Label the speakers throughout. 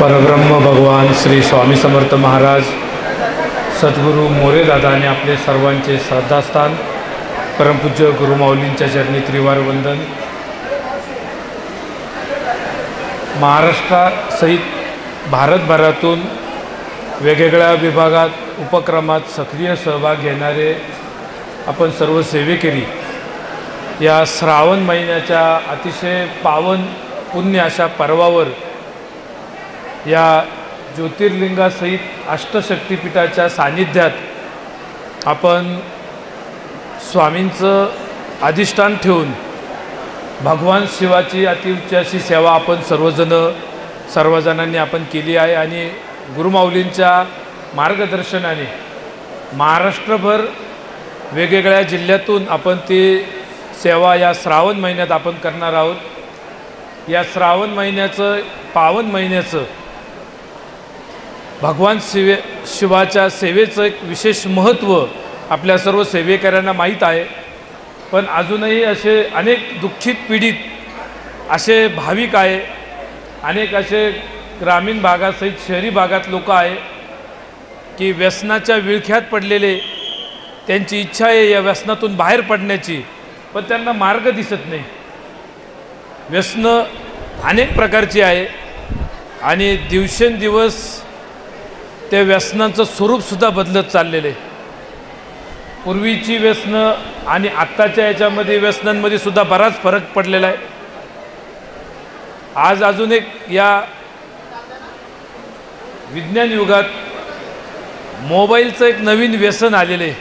Speaker 1: परब्रह्म भगवान श्री स्वामी समर्थ महाराज सद्गुरू मोरे दादाने आपले सर्वांचे श्रद्धास्थान परमपूज्य गुरुमाऊलींच्या चरणी त्रिवार वंदन। महाराष्ट्रासहित भारतभरातून वेगवेगळ्या विभागात उपक्रमात सक्रिय सहभाग घेणारे आपण सर्व सेवेकरी या श्रावण महिन्याच्या अतिशय पावन पुण्य अशा पर्वावर या ज्योतिर्लिंगासहित अष्टशक्तिपीठाच्या सानिध्यात आपण स्वामींचं अधिष्ठान ठेवून भगवान शिवाची अतिउच्च अशी सेवा आपण सर्वजणांनी आपण केली आहे। आणि गुरुमाऊलींच्या मार्गदर्शनाने महाराष्ट्रभर वेगवेगळ्या जिल्ह्यातून आपण ती सेवा या श्रावण महिन्यात आपण करणार आहोत। या श्रावण महिन्याचं पावन महिन्याचं भगवान शिवाच्या सेवेचं एक विशेष महत्त्व आपल्या सर्व सेवेकऱ्यांना माहीत आहे, पण अजूनही असे अनेक दुःखित पीडित असे भाविक आहे, अनेक असे ग्रामीण भागासहित शहरी भागात लोक आहे की व्यसनाच्या विळख्यात पडलेले, त्यांची इच्छा आहे या व्यसनातून बाहेर पडण्याची, पण त्यांना मार्ग दिसत नाही। व्यसनं अनेक प्रकारची आहे आणि दिवसेंदिवस ते व्यसनांचं स्वरूपसुद्धा बदलत चाललेलं आहे। पूर्वीची व्यसनं आणि आत्ताच्या याच्यामध्ये व्यसनांमध्ये सुद्धा बराच फरक पडलेला आहे। आज अजून एक या विज्ञान युगात मोबाईलचं एक नवीन व्यसन आलेलं आहे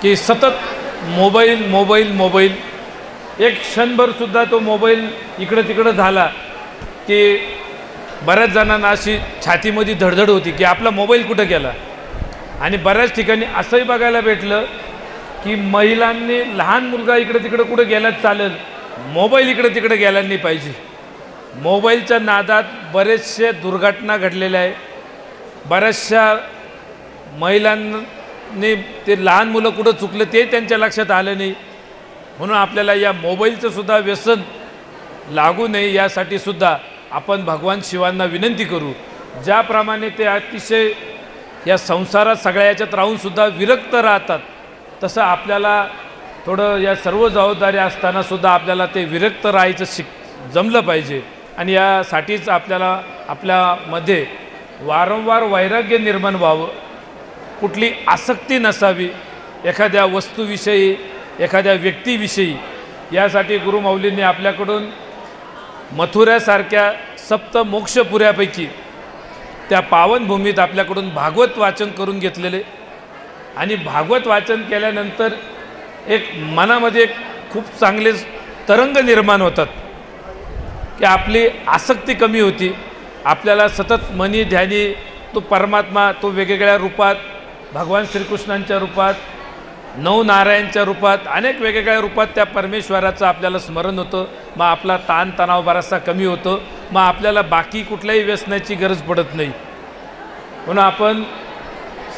Speaker 1: की सतत मोबाईल एक क्षणभरसुद्धा तो मोबाईल इकडं तिकडं झाला की बऱ्याच जणांना अशी छातीमध्ये धडधड होती की आपला मोबाईल कुठं गेला। आणि बऱ्याच ठिकाणी असंही बघायला भेटलं की महिलांनी लहान मुलगा इकडं तिकडं कुठं गेला चालेल, मोबाईल इकडं तिकडं गेला नाही पाहिजे। मोबाईलच्या नादात बरेचसे दुर्घटना घडलेल्या आहे। बऱ्याचशा महिलांनी ते लहान मुलं कुठं चुकलं ते त्यांच्या लक्षात आलं नाही, म्हणून आपल्याला या मोबाईलचं सुद्धा व्यसन लागू नये यासाठी सुद्धा आपण भगवान शिवांना विनंती करू। ज्याप्रमाणे ते अतिशय या संसारात सगळ्या याच्यात राहूनसुद्धा विरक्त राहतात, तसं आपल्याला थोडं या सर्व जबाबदारी असतानासुद्धा आपल्याला ते विरक्त राहायचं जमलं पाहिजे। आणि यासाठीच आपल्याला आपल्यामध्ये वारंवार वैराग्य निर्माण व्हावं, कुठली आसक्ती नसावी एखाद्या वस्तूविषयी, एखाद्या व्यक्तीविषयी। यासाठी गुरुमाऊलींनी आपल्याकडून मथुऱ्यासारख्या सप्त मोक्षपुऱ्यापैकी त्या पावनभूमीत आपल्याकडून भागवत वाचन करून घेतलेले, आणि भागवत वाचन केल्यानंतर एक मनामध्ये एक खूप चांगले तरंग निर्माण होतात की आपली आसक्ती कमी होती। आपल्याला सतत मनी ध्यानी तो परमात्मा तो वेगवेगळ्या रूपात, भगवान श्रीकृष्णांच्या रूपात, नवनारायणच्या रूपात, अनेक वेगवेगळ्या रूपात त्या परमेश्वराचं आपल्याला स्मरण होतं। मग आपला ताणतणाव बराचसा कमी होतो, मग आपल्याला बाकी कुठल्याही व्यसनाची गरज पडत नाही। म्हणून आपण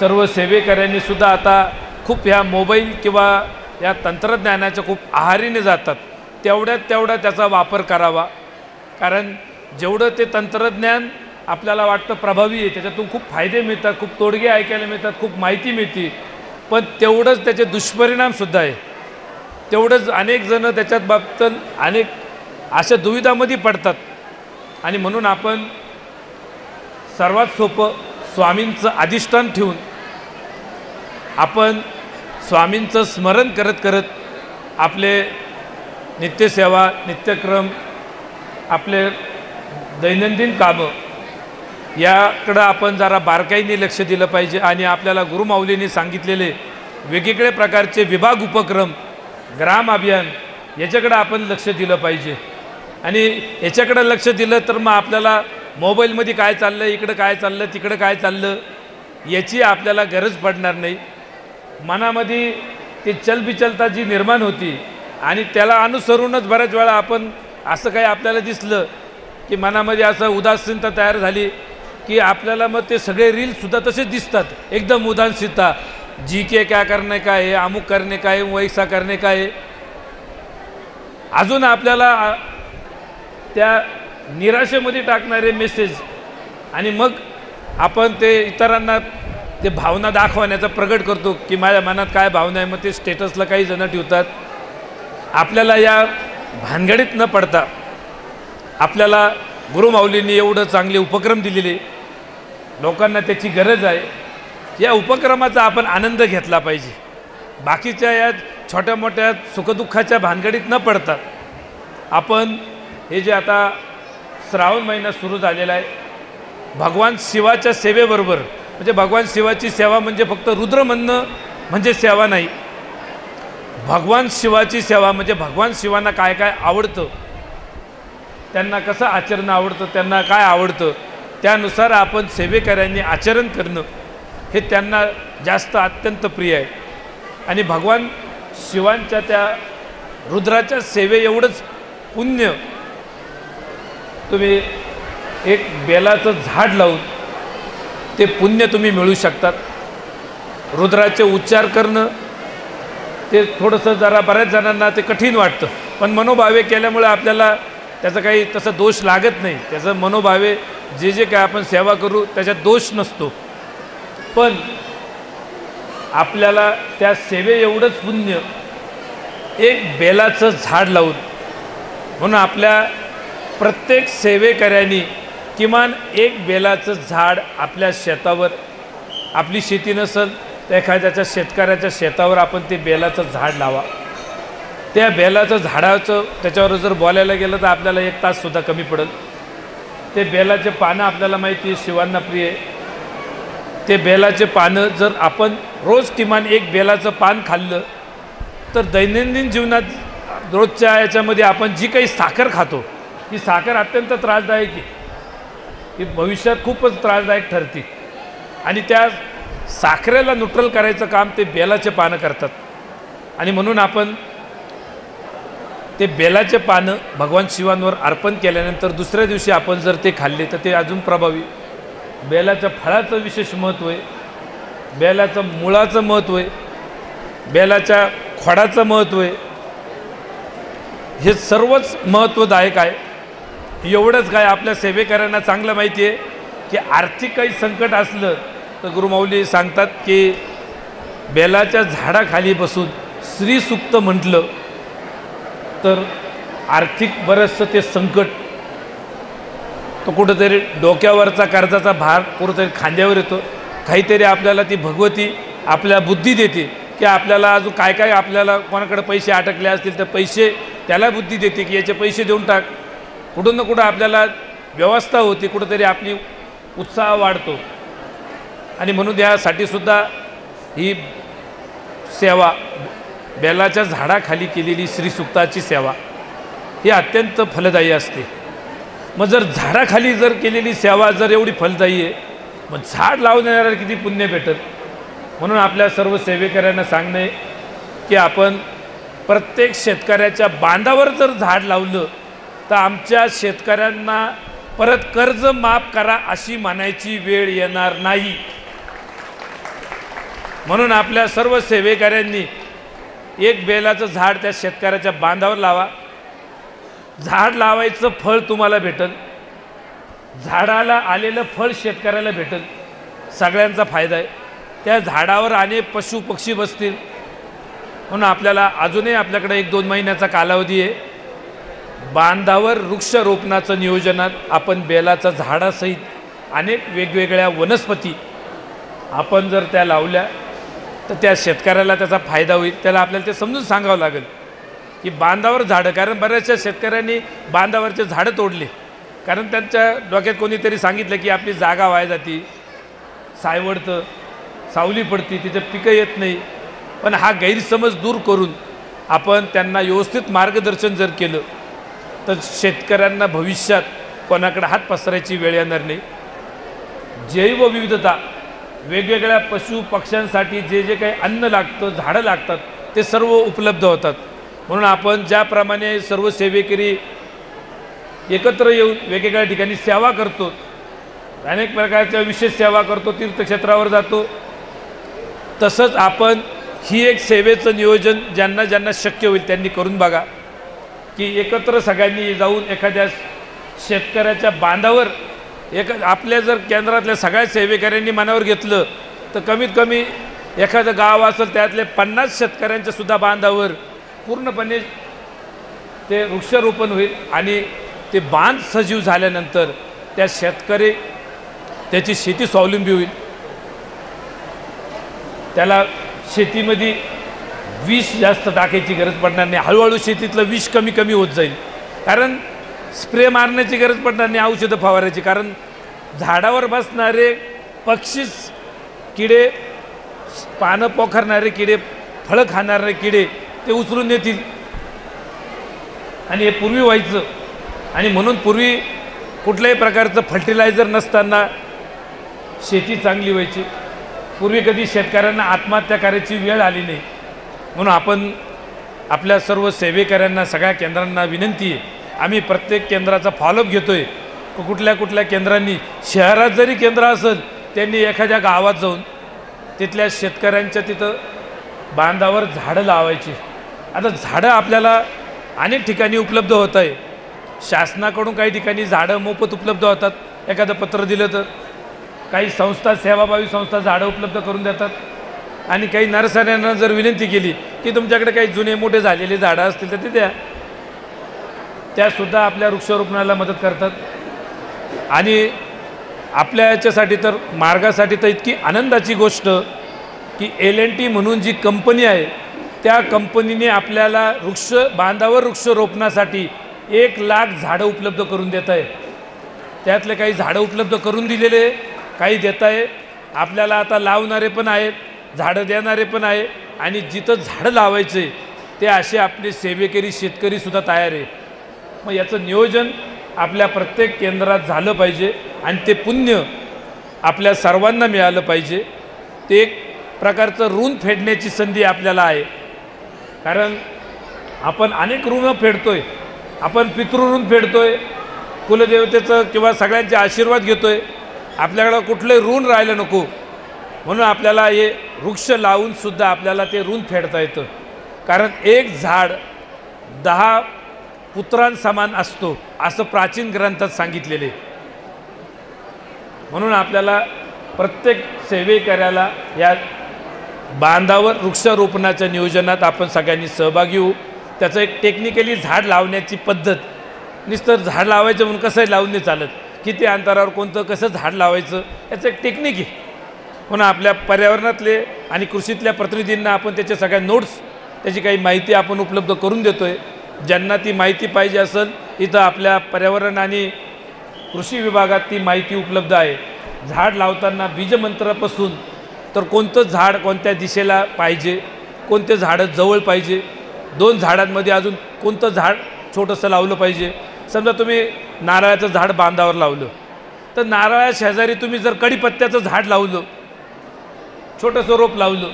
Speaker 1: सर्व सेवेकऱ्यांनी सुद्धा आता खूप ह्या मोबाईल किंवा या तंत्रज्ञानाच्या खूप आहारीने जातात, तेवढा त्याचा वापर करावा। कारण जेवढं ते तंत्रज्ञान आपल्याला वाटतं प्रभावी आहे, त्याच्यातून खूप फायदे मिळतात, खूप तोडगे ऐकायला मिळतात, खूप माहिती मिळते, पण तेवढंच त्याचे दुष्परिणामसुद्धा आहे। तेवढंच अनेक जण त्याच्यात बाबतीत अनेक अशा दुविधामध्ये पडतात। आणि म्हणून आपण सर्वात सोपं स्वामींचं अधिष्ठान ठेवून आपण स्वामींचं स्मरण करत करत आपले नित्यसेवा, नित्यक्रम, आपले दैनंदिन कामं याकडं आपण जरा बारकाईने लक्ष दिलं पाहिजे। आणि आपल्याला गुरुमाऊलींनी सांगितलेले वेगवेगळे प्रकारचे विभाग, उपक्रम, ग्राम अभियान याच्याकडं आपण लक्ष दिलं पाहिजे। आणि याच्याकडं लक्ष दिलं तर मग आपल्याला मोबाईलमध्ये काय चाललं, इकडं काय चाललं, तिकडं काय चाललं याची आपल्याला गरज पडणार नाही। मनामध्ये ती चलबिचलता जी निर्माण होती आणि त्याला अनुसरूनच बऱ्याच वेळा आपण असं काही आपल्याला दिसलं की मनामध्ये असं उदासीनता तयार झाली की आपल्याला मग ते सगळे रीलसुद्धा तसेच दिसतात, एकदम उदासीनता, जी के क्या करने का है, अमुक करने का है, वैसा करने का है। अजून आपल्याला त्या निराशेमध्ये टाकणारे मेसेज आणि मग आपण ते इतरांना ते भावना दाखवण्याचा प्रगट करतो की माझ्या मनात काय भावना आहे, मग ते स्टेटसला काही जण ठेवतात. आपल्याला या भानगडीत न पडता आपल्याला गुरुमाऊलींनी एवढं चांगले उपक्रम दिलेले, लोकांना त्याची गरज आहे, या उपक्रमाचा आपण आनंद घेतला पाहिजे. बाकीच्या या छोट्या मोठ्या सुखदुःखाच्या भानगडीत न पडतात आपण हे जे आता श्रावण महिना सुरू झालेला आहे, भगवान शिवाच्या सेवेबरोबर, म्हणजे भगवान शिवाची सेवा म्हणजे फक्त रुद्र म्हणणं म्हणजे सेवा नाही. भगवान शिवाची सेवा म्हणजे भगवान शिवांना काय काय आवडतं, त्यांना कसं आचरण आवडतं, त्यांना काय आवडतं, त्यानुसार आपण सेवेकऱ्यांनी आचरण करणं हे त्यांना जास्त अत्यंत प्रिय आहे. आणि भगवान शिवांच्या त्या रुद्राच्या सेवे एवढंच पुण्य तुम्ही एक बेलाचं झाड लावून ते पुण्य तुम्ही मिळू शकतात. रुद्राचे उच्चार करणं ते थोडंसं जरा बऱ्याच जणांना ते कठीण वाटतं, पण मनोभावे केल्यामुळे आपल्याला त्याचा काही तसा दोष लागत नाही. त्याचं मनोभावे जे जे काय आपण सेवा करू त्याच्यात दोष नसतो. पण आपल्याला त्या सेवे एवढंच पुण्य एक बेलाचं झाड लावून, म्हणून आपल्या प्रत्येक सेवेकऱ्यांनी किमान एक बेलाचं झाड आपल्या शेतावर, आपली शेती नसेल तर एखाद्याच्या शेतकऱ्याच्या शेतावर आपण ते बेलाचं झाड लावा. त्या बेलाचं झाडाचं त्याच्यावर जर बोलायला गेलं तर आपल्याला 1 ताससुद्धा कमी पडेल. ते बेलाचे पानं आपल्याला माहिती आहे शिवांना प्रिय आहे. ते बेलाचे पानं जर आपण रोज किमान एक बेलाचं पान खाल्लं तर दैनंदिन जीवनात रोजच्या याच्यामध्ये आपण जी काही साखर खातो ही साखर अत्यंत त्रासदायक आहे, ही भविष्यात खूपच त्रासदायक ठरते. आणि त्या साखरेला न्यूट्रल करायचं काम ते बेलाचे पानं करतात. आणि म्हणून आपण ते बेलाचे पानं भगवान शिवांवर अर्पण केल्यानंतर दुसऱ्या दिवशी आपण जर ते खाल्ले तर ते अजून प्रभावी. बेलाच्या फळाचं विशेष महत्त्व आहे, बेलाचं मुळाचं महत्त्व आहे, बेलाच्या खोडाचं महत्त्व आहे. हे सर्वच महत्त्वदायक आहे. एवढंच काय आपल्या सेवेकऱ्यांना चांगलं माहिती आहे की आर्थिक काही संकट असलं तर गुरुमाऊली सांगतात की बेलाच्या झाडाखाली बसून श्रीसूक्त म्हटलं तर आर्थिक बरंचसं ते संकट तो कुठंतरी डोक्यावरचा कर्जाचा भार कुठंतरी खांद्यावर येतो. काहीतरी आपल्याला ती भगवती आपल्या बुद्धी देते की आपल्याला अजून काय काय, आपल्याला कोणाकडे पैसे अटकले असतील तर पैसे त्याला बुद्धी देते की याचे पैसे देऊन टाक. कुठून ना कुठं आपल्याला व्यवस्था होती, कुठंतरी आपली उत्साह वाढतो. आणि म्हणून यासाठी सुद्धा ही सेवा, बेलाच्या झाडाखाली केलेली श्रीसूक्ताची सेवा ही अत्यंत फलदायी असते. मग जर झाडाखाली जर केलेली सेवा जर एवढी फलदायी आहे, मग झाड लावणाऱ्याला किती पुण्य भेटत. म्हणून आपल्या सर्व सेवेकऱ्यांना सांगणे की आपण प्रत्येक शेतकऱ्याच्या बांधावर जर झाड लावलं तर आमच्या शेतकऱ्यांना परत कर्ज माफ करा अशी म्हणायची वेळ येणार नाही. म्हणून आपल्या सर्व सेवेकऱ्यांनी एक बेलाचं झाड त्या शेतकऱ्याच्या बांधावर लावा. झाड लावायचं फळ तुम्हाला भेटेल, झाडाला आलेलं फळ शेतकऱ्याला भेटेल, सगळ्यांचा फायदा आहे. त्या झाडावर अनेक पशु पक्षी बसतील. म्हणून आपल्याला अजूनही आपल्याकडे 1-2 महिन्याचा कालावधी आहे. बांधावर वृक्षरोपणाचं नियोजनात आपण बेलाचं झाडासहित अनेक वेगवेगळ्या वनस्पती आपण जर त्या लावल्या तर त्या शेतकऱ्याला त्याचा फायदा होईल. त्याला आपल्याला ते समजून सांगावं लागेल की बांधावर झाडं, कारण बऱ्याचशा शेतकऱ्यांनी बांधावरचे झाडं तोडले कारण त्यांच्या डोक्यात कोणीतरी सांगितलं की आपली जागा वाया जाती, सायवडतं, सावली पडती, तिचं पिकं येत नाही. पण हा गैरसमज दूर करून आपण त्यांना व्यवस्थित मार्गदर्शन जर केलं तर शेतकऱ्यांना भविष्यात कोणाकडे हात पसरायची वेळ येणार नाही. जैवविविधता, वेगवेगळ्या पशु पक्ष्यांसाठी जे जे काही अन्न लागतं, झाडं लागतात ते सर्व उपलब्ध होतात. म्हणून आपण ज्याप्रमाणे सर्व सेवेकरी एकत्र येऊन वेगवेगळ्या ठिकाणी सेवा करतो, अनेक प्रकारच्या विशेष सेवा करतो, तीर्थक्षेत्रावर जातो, तसंच आपण ही एक सेवेचं नियोजन ज्यांना ज्यांना शक्य होईल त्यांनी करून बघा की एकत्र सगळ्यांनी जाऊन एखाद्या शेतकऱ्याच्या बांधावर आपल्या जर केंद्रातल्या सगळ्या सेवेकऱ्यांनी मनावर घेतलं तर कमीत कमी एखादं गाव असेल त्यातले 50 शेतकऱ्यांच्या सुद्धा बांधावर पूर्णपणे ते वृक्षारोपण होईल आणि ते बांध सजीव झाल्यानंतर त्या शेतकरी त्याची शेती स्वावलंबी होईल. त्याला शेतीमध्ये विष जास्त टाकायची गरज पडणार नाही. हळूहळू शेतीतलं विष कमी कमी होत जाईल. कारण स्प्रे मारण्याची गरज पडणार नाही, औषधं फवारायची. कारण झाडावर बसणारे पक्षीच किडे, पानं पोखरणारे किडे, फळं खाणारे किडे ते उचलून नेतील. आणि हे पूर्वी व्हायचं. आणि म्हणून पूर्वी कुठल्याही प्रकारचं फर्टिलायझर नसताना शेती चांगली व्हायची. पूर्वी कधी शेतकऱ्यांना आत्महत्या करायची वेळ आली नाही. म्हणून आपण आपल्या सर्व सेवेकऱ्यांना, सगळ्या केंद्रांना विनंती आहे, आम्ही प्रत्येक केंद्राचा फॉलोअप घेतो आहे. कुठल्या केंद्रांनी, शहरात जरी केंद्र असेल त्यांनी एखाद्या गावात जाऊन तिथल्या शेतकऱ्यांच्या तिथं बांधावर झाडं लावायची. आता झाडं आपल्याला अनेक ठिकाणी उपलब्ध होत आहे. शासनाकडून काही ठिकाणी झाडं मोफत उपलब्ध होतात. एखादं पत्र दिलं तर काही संस्था, सेवाभावी संस्था झाडं उपलब्ध करून देतात. आणि काही नर्सऱ्यांना जर विनंती केली की तुमच्याकडे काही जुने मोठे झालेले झाडं असतील तर ते द्या, त्यासुद्धा आपल्या वृक्षारोपणाला मदत करतात. आणि आपल्या याच्यासाठी तर, मार्गासाठी तर इतकी आनंदाची गोष्ट की L&T म्हणून जी कंपनी आहे त्या कंपनीने आपल्याला बांधावर वृक्षारोपणासाठी 1 लाख झाडं उपलब्ध करून देत आहे. त्यातले काही झाडं उपलब्ध करून दिलेले, काही देत आहे. आपल्याला आता लावणारे पण आहेत, झाडं देणारे पण आहे. आणि जिथं झाडं लावायचे ते असे आपले सेवेकरी शेतकरीसुद्धा तयार आहे. मग याचं नियोजन आपल्या प्रत्येक केंद्रात झालं पाहिजे आणि ते पुण्य आपल्या सर्वांना मिळालं पाहिजे. ते एक प्रकारचं ऋण फेडण्याची संधी आपल्याला आहे. कारण आपण अनेक ऋण फेडतोय. आपण पितृऋण फेडतोय, कुलदेवतेचं किंवा सगळ्यांचे आशीर्वाद घेतोय. आपल्याकडं कुठले ऋण राहिलं नको. म्हणून आपल्याला हे वृक्ष लावूनसुद्धा आपल्याला ते ऋण फेडता येतं. कारण एक झाड 10 पुत्रांसमान असतो असं प्राचीन ग्रंथात सांगितलेले. म्हणून आपल्याला प्रत्येक सेवेकऱ्याला या बांधावर वृक्षारोपणाच्या नियोजनात आपण सगळ्यांनी सहभागी होऊ. त्याचं एक टेक्निकली झाड लावण्याची पद्धत, नुसतं झाड लावायचं म्हणून कसंही लावून नाही चालत. किती अंतरावर कोणतं कसं झाड लावायचं याचं एक टेक्निक आहे. म्हणून आपल्या पर्यावरणातले आणि कृषीतल्या प्रतिनिधींना आपण त्याच्या सगळ्या नोट्स, त्याची काही माहिती आपण उपलब्ध करून देतो आहे. ज्यांना ती माहिती पाहिजे असेल इथं आपल्या पर्यावरण आणि कृषी विभागात ती माहिती उपलब्ध आहे. झाड लावताना बीजमंत्रापासून तर कोणतं झाड कोणत्या दिशेला पाहिजे, कोणते झाडं जवळ पाहिजे, 2 झाडांमध्ये अजून कोणतं झाड छोटंसं लावलं पाहिजे. समजा तुम्ही नारळाचं झाड बांधावर लावलं तर नारळा शेजारी तुम्ही जर कढीपत्त्याचं झाड लावलं, छोटंसं रोप लावलं,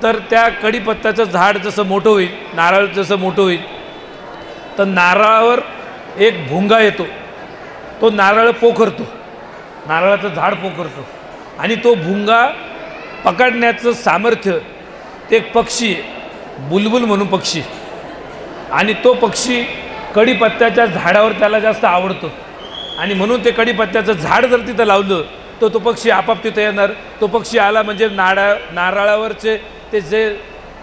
Speaker 1: तर त्या कढीपत्त्याचं झाड जसं मोठं होईल, नारळ जसं मोठं होईल, तर नारळावर एक भुंगा येतो. तो नारळ पोखरतो, नारळाचं झाड पोखरतो. आणि तो भुंगा पकडण्याचं सामर्थ्य ते एक पक्षी, बुलबुल म्हणून पक्षी, आणि तो पक्षी कढीपत्त्याच्या झाडावर त्याला जास्त आवडतो. आणि म्हणून ते कढीपत्त्याचं झाड जर तिथं लावलं तर तो पक्षी आपाप तिथं येणार. तो पक्षी आला म्हणजे नारळावरचे ते जे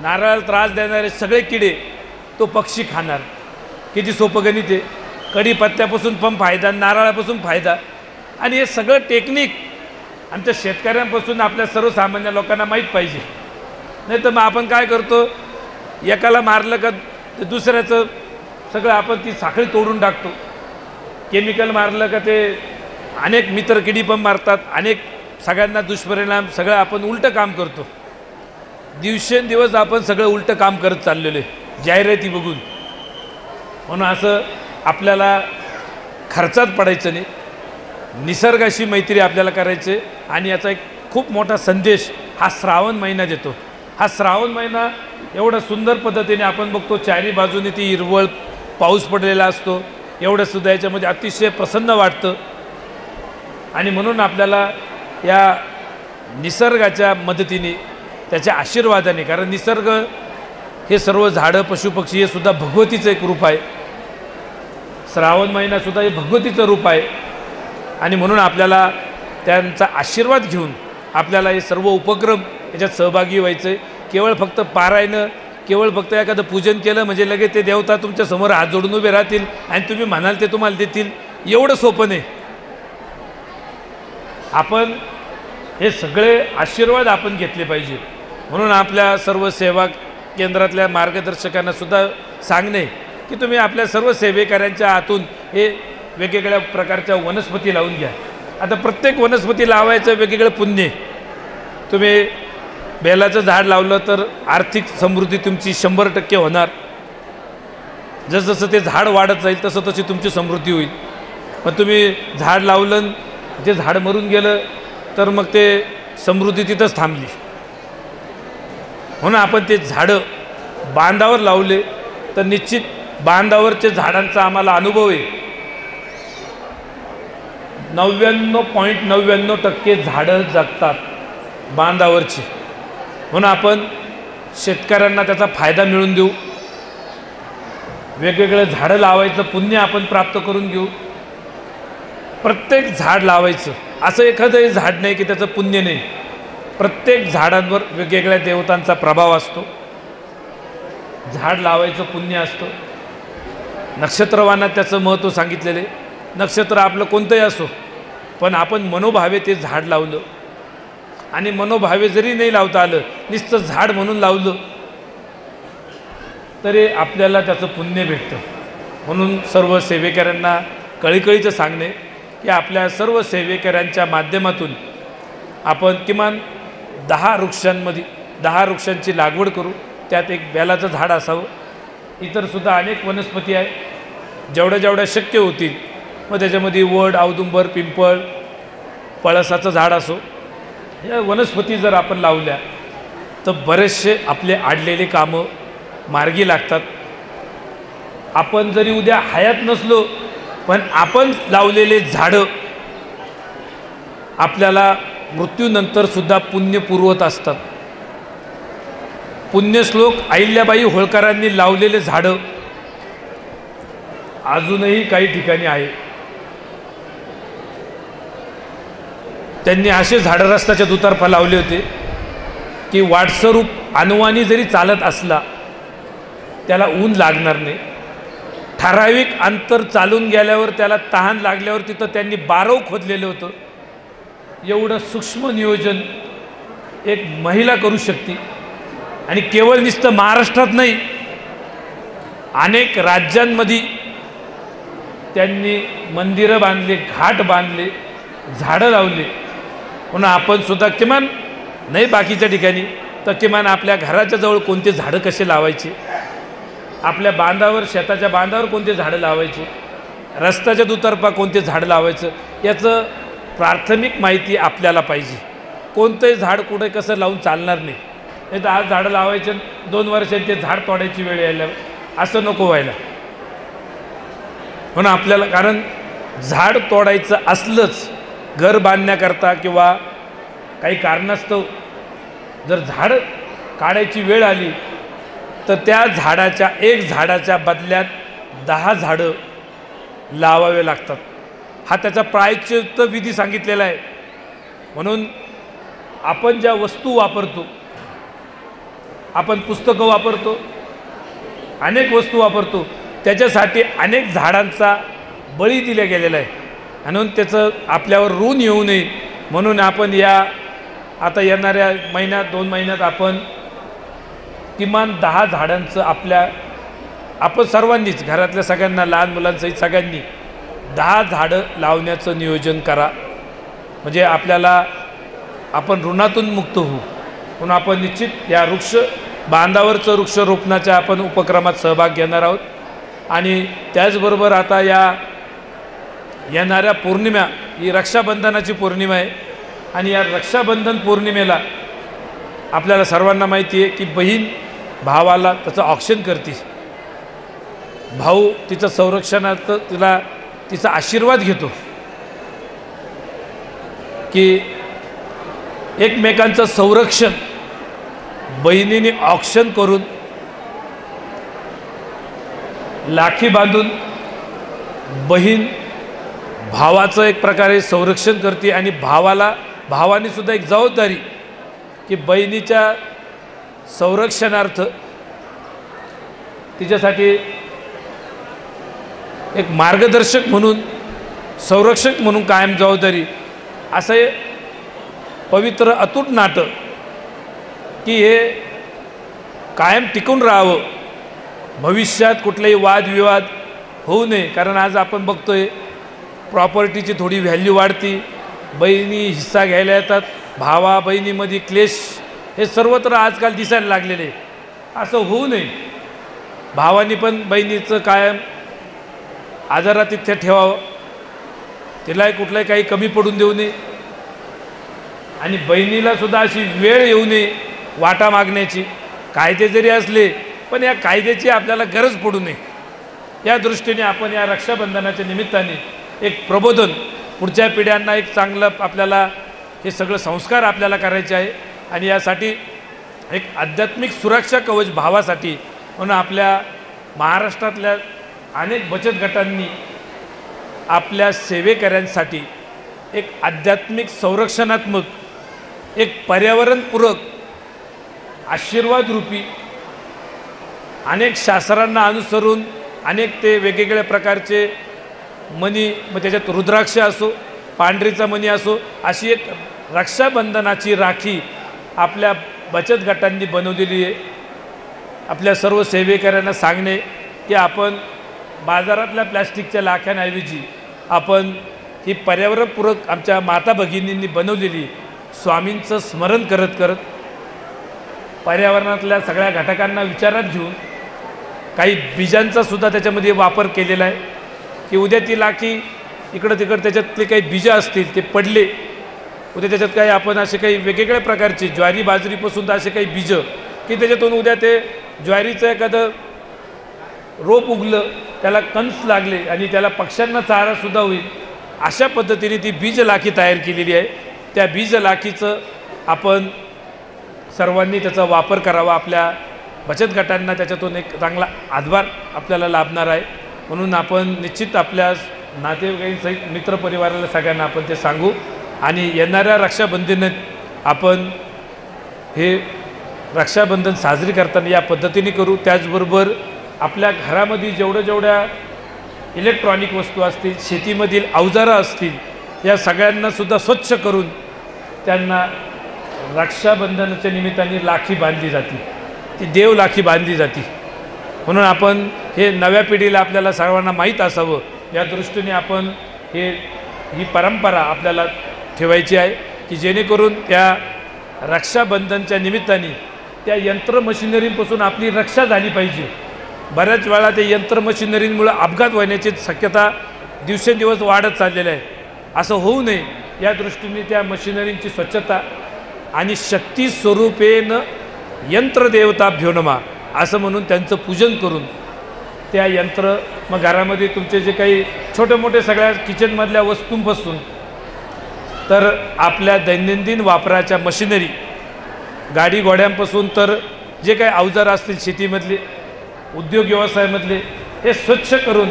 Speaker 1: नारळाला त्रास देणारे सगळे किडे तो पक्षी खाणार. किती सोपं गणित आहे. कढीपत्त्यापासून पण फायदा, नारळापासून फायदा. आणि हे सगळं टेक्निक आमच्या शेतकऱ्यांपासून आपल्या सर्वसामान्य लोकांना माहीत पाहिजे. नाही तर मग आपण काय करतो, एकाला मारलं का दुसऱ्याचं सगळं आपण ती साखळी तोडून टाकतो. केमिकल मारलं का ते अनेक मित्र किडी पण मारतात, अनेक सगळ्यांना दुष्परिणाम, सगळं आपण उलटं काम करतो. दिवसेंदिवस आपण सगळं उलटं काम करत चाललेलो आहे जाहिराती बघून. म्हणून असं आपल्याला खर्चात पडायचं नाही. निसर्गाशी मैत्री आपल्याला करायचे. आणि याचा एक खूप मोठा संदेश हा श्रावण महिना देतो. हा श्रावण महिना एवढा सुंदर पद्धतीने आपण बघतो, चारी बाजूने ती हिरवळ, पाऊस पडलेला असतो. एवढंसुद्धा याच्यामध्ये अतिशय प्रसन्न वाटतं. आणि म्हणून आपल्याला या निसर्गाच्या मदतीने, त्याच्या आशीर्वादाने, कारण निसर्ग हे सर्व झाडं, पशुपक्षी हे सुद्धा भगवतीचं एक रूप आहे. श्रावण महिनासुद्धा हे भगवतीचं रूप आहे आणि म्हणून आपल्याला त्यांचा आशीर्वाद घेऊन आपल्याला हे सर्व उपक्रम याच्यात सहभागी व्हायचं आहे। केवळ फक्त पारायणं, केवळ फक्त एखादं पूजन केलं म्हणजे लगेच ते देवता तुमच्या समोर हात जोडून उभे राहतील आणि तुम्ही म्हणाल ते तुम्हाला देतील, एवढं सोपं नाही। आपण हे सगळे आशीर्वाद आपण घेतले पाहिजे। म्हणून आपल्या सर्व सेवा केंद्रातल्या मार्गदर्शकांना सुद्धा सांगणे की तुम्ही आपल्या सर्व सेवेकऱ्यांच्या हातून हे वेगवेगळ्या प्रकारच्या वनस्पती लावून घ्या। आता प्रत्येक वनस्पती लावायचं वेगवेगळं पुण्य। तुम्ही बेलाचं झाड लावलं तर आर्थिक समृद्धी तुमची 100% होणार। जसजसं ते झाड वाढत जाईल तसं तशी तुमची समृद्धी होईल। पण तुम्ही झाड लावलं ते झाड मरून गेलं तर मग ते समृद्धी तिथंच थांबली। म्हणून आपण ते झाडं बांधावर लावले तर निश्चित बांधावरच्या झाडांचा आम्हाला अनुभव आहे। 99.99% झाडं जगतात बांधावरची। म्हणून आपण शेतकऱ्यांना त्याचा फायदा मिळवून देऊ, वेगवेगळे झाडं लावायचं पुण्य आपण प्राप्त करून घेऊ। प्रत्येक झाड लावायचं, असं एखादंही झाड नाही की त्याचं पुण्य नाही। प्रत्येक झाडांवर वेगवेगळ्या देवतांचा प्रभाव असतो। झाड लावायचं पुण्य असतं। नक्षत्रवानात त्याचं महत्त्व सांगितलेलं आहे। नक्षत्र आपलं कोणतंही असो, पण आपण मनोभावे ते झाड लावलं आणि मनोभावे जरी नाही लावता आलं, नुसतं झाड म्हणून लावलं तरी आपल्याला त्याचं पुण्य भेटतं। म्हणून सर्व सेवेकऱ्यांना कळीकळीचं सांगणे की आपल्या सर्व सेवेकऱ्यांच्या माध्यमातून आपण किमान 10 वृक्षांची लागवड करू। त्यात एक बेलाचं झाड असावं। इतरसुद्धा अनेक वनस्पती आहे, जेवढ्या जेवढ्या शक्य होतील। मग त्याच्यामध्ये वड, औदुंबर, पिंपळ, पळसाचं झाड असो, या वनस्पती जर आपण लावल्या तर बरेचसे आपले आडलेले कामं मार्गी लागतात। आपण जरी उद्या हयात नसलो पण आपण लावलेले झाडं आपल्याला मृत्यूनंतर सुद्धा पुण्य पुरवत असतात। पुण्यश्लोक अहिल्याबाई होळकरांनी लावलेले झाडं अजूनही काही ठिकाणी आहे। त्यांनी असे झाडं रस्त्याच्या दुतर्फा लावले होते की वाटस्वरूप अनवाणी जरी चालत असला त्याला ऊन लागणार नाही। ठराविक अंतर चालून गेल्यावर त्याला तहान लागल्यावर तिथं त्यांनी बारव खोदलेलं होतं। एवढं सूक्ष्म नियोजन एक महिला करू शकते। आणि केवळ नुसतं महाराष्ट्रात नाही, अनेक राज्यांमध्ये त्यांनी मंदिरं बांधली, घाट बांधले, झाडं लावले। म्हणून आपण सुद्धा किमान नाही बाकीच्या ठिकाणी तर किमान आपल्या घराच्या जवळ कोणते झाडं कसे लावायचे, आपल्या बांधावर, शेताच्या बांधावर कोणते झाडं लावायचे, रस्त्याच्या दुतर्फा कोणते झाडं लावायचं, याचं प्राथमिक माहिती आपल्याला पाहिजे। कोणतंही झाड कुठे कसं लावून चालणार नाही। नाही तर आज झाडं लावायचे 2 वर्षांनी ते झाड तोडायची वेळ यायला, असं नको व्हायला। म्हणून आपल्याला, कारण झाड तोडायचं असलंच घर बांधण्याकरता किंवा काही कारणास्तव जर झाड काढायची वेळ आली तर त्या झाडाच्या, एक झाडाच्या बदल्यात 10 झाडं लावावे लागतात। हा त्याचा प्रायश्चित्त विधी सांगितलेला आहे। म्हणून आपण ज्या वस्तू वापरतो, आपण पुस्तकं वापरतो, अनेक वस्तू वापरतो, त्याच्यासाठी अनेक झाडांचा बळी दिला गेलेला आहे। म्हणून त्याचं आपल्यावर ऋण येऊ नये म्हणून आपण या आता येणाऱ्या महिन्यात, 2 महिन्यात आपण किमान 10 झाडांचं आपण सर्वांनीच, घरातल्या सगळ्यांना, लहान मुलांसहित सगळ्यांनी 10 झाडं लावण्याचं नियोजन करा। म्हणजे आपण ऋणातून मुक्त होऊ। म्हणून आपण निश्चित या बांधावरचं वृक्षरोपणाच्या आपण उपक्रमात सहभाग घेणार आहोत। आणि त्याचबरोबर आता येणाऱ्या पौर्णिमा ही रक्षाबंधनाची पौर्णिमा आहे। आणि या रक्षाबंधन पौर्णिमेला आपल्याला सर्वांना माहिती आहे की बहीण भावाला त्याचं औक्षण करते। भाऊ तिचं संरक्षणात तिचा आशीर्वाद घेतो की एकमेकांचं संरक्षण बहिणीने औक्षण करून, लाखी बांधून बहीण भावाचं एक प्रकारे संरक्षण करते आणि भावाने सुद्धा एक जबाबदारी की बहिणीच्या संरक्षणार्थ तिच्यासाठी एक मार्गदर्शक म्हणून संरक्षक म्हणून कायम जबाबदारी असं हे पवित्र अतूट नातं की हे कायम टिकून राहावं, भविष्यात कुठलेही वादविवाद होऊ नये. कारण आज आपण बघतोय प्रॉपर्टीची थोडी व्हॅल्यू वाढती, बहिणी हिस्सा घ्यायला येतात, भावा बहिणीमध्ये क्लेश हे सर्वत्र आजकाल दिसायला लागलेले. असं होऊ नये. भावानी पण बहिणीचं कायम आदरातिथ्य ठेवावं, तिलाही कुठलाही काही कमी पडून देऊ नये आणि बहिणीला सुद्धा अशी वेळ येऊ नये वाटा मागण्याची. कायदे जरी असले पण या कायद्याची आपल्याला गरज पडू नये या दृष्टीने आपण या रक्षाबंधनाच्या निमित्ताने एक प्रबोधन पुढच्या पिढ्यांना एक चांगलं आपल्याला हे सगळं संस्कार आपल्याला करायचे आहे. आणि यासाठी एक आध्यात्मिक सुरक्षा कवच भावासाठी म्हणून आपल्या महाराष्ट्रातल्या अनेक बचत गटांनी आपल्या सेवेकऱ्यांसाठी एक आध्यात्मिक संरक्षणात्मक एक पर्यावरणपूरक आशीर्वादरूपी अनेक शास्त्रांना अनुसरून अनेक ते वेगवेगळ्या प्रकारचे मणी, मग त्याच्यात रुद्राक्ष असो, पांढरीचा मणी असो, अशी एक रक्षाबंधनाची राखी आपल्या बचत गटांनी बनवलेली आहे. आपल्या सर्व सेवेकऱ्यांना सांगणे की आपण बाजारातल्या प्लॅस्टिकच्या लाख्यांऐवजी आपण ही पर्यावरणपूरक आमच्या माता भगिनींनी बनवलेली स्वामींचं स्मरण करत करत पर्यावरणातल्या सगळ्या घटकांना विचारात घेऊन काही बीजांचा सुद्धा त्याच्यामध्ये वापर केलेला आहे की उद्या ती लाखी इकडं तिकडं त्याच्यातले काही बीजं असतील ते पडले, उद्या त्याच्यात काही आपण असे काही वेगवेगळ्या प्रकारचे ज्वारी बाजरीपासून तर असे काही बीजं की त्याच्यातून उद्या ते ज्वारीचं एखादं रोप उगलं, त्याला कंस लागले आणि त्याला पक्ष्यांना चारासुद्धा होईल, अशा पद्धतीने ती बीज लाखी तयार केलेली आहे. त्या बीज लाखीचं आपण सर्वांनी त्याचा वापर करावा. आपल्या बचत गटांना त्याच्यातून एक चांगला हातभार आपल्याला लाभणार आहे. म्हणून आपण निश्चित आपल्या नातेवाईकांसहित मित्रपरिवाराला सगळ्यांना आपण ते सांगू आणि येणाऱ्या रक्षाबंधनात आपण हे रक्षाबंधन साजरी करताना या पद्धतीने करू. त्याचबरोबर आपल्या घरामध्ये जेवढ्या इलेक्ट्रॉनिक वस्तू असतील, शेतीमधील अवजारं असतील, या सगळ्यांनासुद्धा स्वच्छ करून त्यांना रक्षाबंधनाच्या निमित्ताने राखी बांधली जाते, ती देव राखी बांधली जाते. म्हणून आपण हे नव्या पिढीला आपल्याला सर्वांना माहीत असावं या दृष्टीने आपण ही परंपरा आपल्याला ठेवायची आहे की जेणेकरून त्या रक्षाबंधनच्या निमित्ताने त्या यंत्रमशिनरीपासून आपली रक्षा झाली पाहिजे. बऱ्याच वेळा ते यंत्रमशिनरींमुळे अपघात होण्याची शक्यता दिवसेंदिवस वाढत चाललेली आहे. असं होऊ नये या दृष्टीने त्या मशिनरींची स्वच्छता आणि शक्ती स्वरूपेन यंत्रदेवताभ्यो नमः असं म्हणून त्यांचं पूजन करून त्या यंत्र मग घरामध्ये तुमचे जे काही छोटे मोठे सगळ्या किचनमधल्या वस्तूंपासून तर आपल्या दैनंदिन वापराच्या मशिनरी, गाडी घोड्यांपासून तर जे काही अवजार असतील शेतीमधले, उद्योग व्यवसायामधले, हे स्वच्छ करून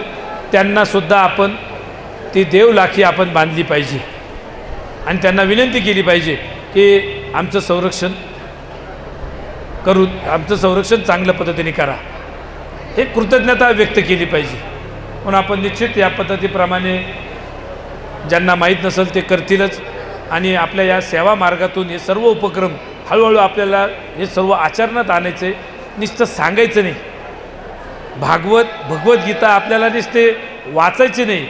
Speaker 1: त्यांनासुद्धा आपण ती देवलाखी आपण बांधली पाहिजे आणि त्यांना विनंती केली पाहिजे की आमचं संरक्षण करू, आमचं संरक्षण चांगल्या पद्धतीने करा, हे कृतज्ञता व्यक्त केली पाहिजे. म्हणून आपण निश्चित या पद्धतीप्रमाणे ज्यांना माहीत नसेल ते करतीलच आणि आपल्या या सेवा मार्गातून हे सर्व उपक्रम हळूहळू आपल्याला हे सर्व आचरणात आणायचे. नुसतं सांगायचं नाही, भगवद्गीता आपल्याला नुसते वाचायचे नाही,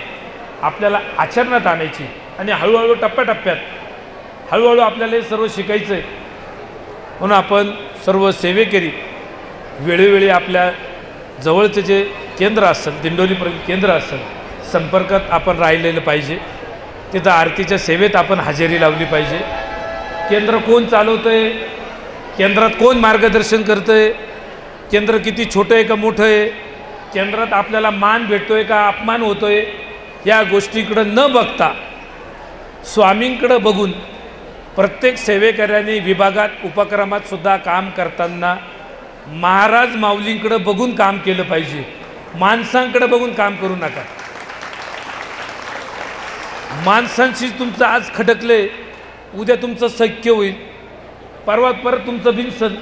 Speaker 1: आपल्याला आचरणात आणायची आणि हळूहळू टप्प्याटप्प्यात हळूहळू आपल्याला हे सर्व शिकायचं आहे. म्हणून आपण सर्व सेवेकरी वेळोवेळी आपल्या जवळचे जे केंद्र असेल, दिंडोलीपर्यंत केंद्र असेल, संपर्कात आपण राहिलेलं पाहिजे. तिथं आरतीच्या सेवेत आपण हजेरी लावली पाहिजे. केंद्र कोण चालवतं आहे, केंद्रात कोण मार्गदर्शन करतं आहे, केंद्र किती छोटं आहे का मोठं आहे, केंद्रात आपल्याला मान भेटतो आहे का अपमान होतो आहे, या गोष्टीकडं न बघता स्वामींकडं बघून प्रत्येक सेवेकऱ्यांनी विभागात उपक्रमात सुद्धा काम करताना महाराज माऊलींकडे बघून काम केलं पाहिजे. माणसांकडे बघून काम करू नका. माणसांशी तुमचं आज खटकले, उद्या तुमचं सख्य होईल, परवा परत तुमचं बिनसन.